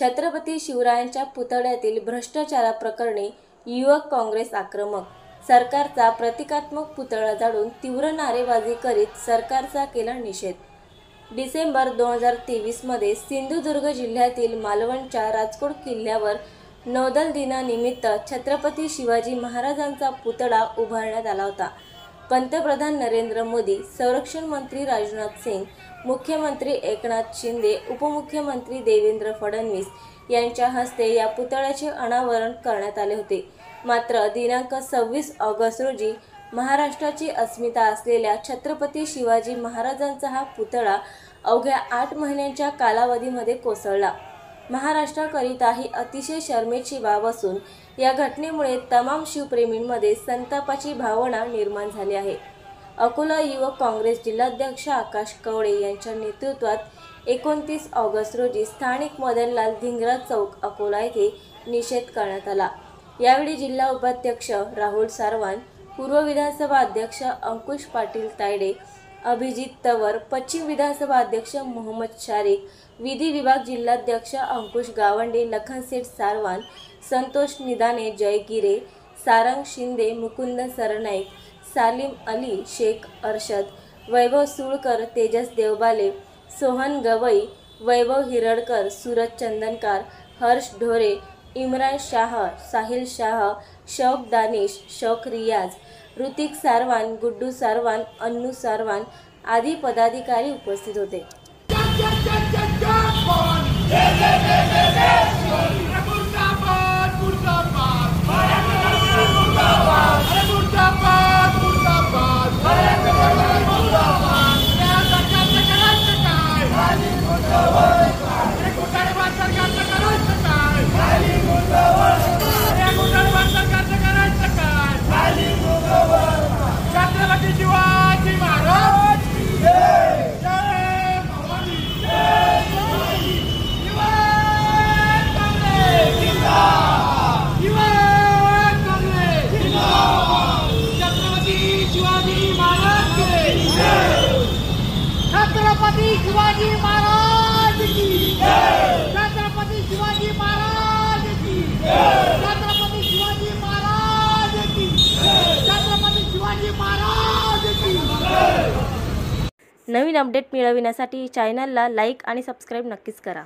छत्रपती शिवरायांच्या पुतळ्यातील भ्रष्टाचाराप्रकरणी युवक काँग्रेस आक्रमक. सरकारचा प्रतिकात्मक पुतळा जाळून तीव्र नारेबाजी करीत सरकारचा केला निषेध. डिसेंबर 2023 मध्ये सिंधुदुर्ग जिल्ह्यातील मालवणच्या राजकोट किल्ल्यावर नौदल दिनानिमित्त छत्रपती शिवाजी महाराजांचा पुतळा उभारण्यात आला होता. पंतप्रधान नरेंद्र मोदी, संरक्षण मंत्री राजनाथ सिंग, मुख्यमंत्री एकनाथ शिंदे, उपमुख्यमंत्री देवेंद्र फडणवीस यांच्या हस्ते या पुतळ्याचे अनावरण करण्यात आले होते. मात्र दिनांक 26 ऑगस्ट रोजी महाराष्ट्राची अस्मिता असलेल्या छत्रपती शिवाजी महाराजांचा हा पुतळा अवघ्या 8 महिन्यांच्या कालावधीमध्ये कोसळला. महाराष्ट्राकरिता ही अतिशय शरमेची बाब असून या घटनेमुळे तमाम शिवप्रेमींमध्ये संतापाची भावना निर्माण झाली आहे. अकोला युवक काँग्रेस जिल्हाध्यक्ष आकाश कवळे यांच्या नेतृत्वात 29 ऑगस्ट रोजी स्थानिक मदनलाल धिंगरा चौक अकोला येथे निषेध करण्यात आला. यावेळी जिल्हा उपाध्यक्ष राहुल सारवान, पूर्व विधानसभा अध्यक्ष अंकुश पाटील तायडे, अभिजित तवर, पश्चिम विधानसभा अध्यक्ष मोहम्मद शारिक, विधी विभाग जिल्हाध्यक्ष अंकुश गावंडे, लखनसेठ सारवान, संतोष निदाने, जय गिरे, सारंग शिंदे, मुकुंद सरनाईक, सालीम अली शेख अरशद, वैभव सुळकर, तेजस देवबाले, सोहन गवई, वैभव हिरडकर, सूरज चंदनकार, हर्ष ढोरे, इम्रान शाह, साहिल शाह, शौक दानिश, शौक रियाज, ऋतिक सारवान, गुड्डू सारवान, अन्नू सारवान आदी पदाधिकारी उपस्थित होते. छत्रपती शिवाजी महाराज की जय. छत्रपती शिवाजी महाराज की जय. छत्रपती शिवाजी महाराज की जय. छत्रपती शिवाजी महाराज की जय. नवीन अपडेट मिळविण्यासाठी चॅनलला लाईक आणि सबस्क्राईब नक्कीच करा.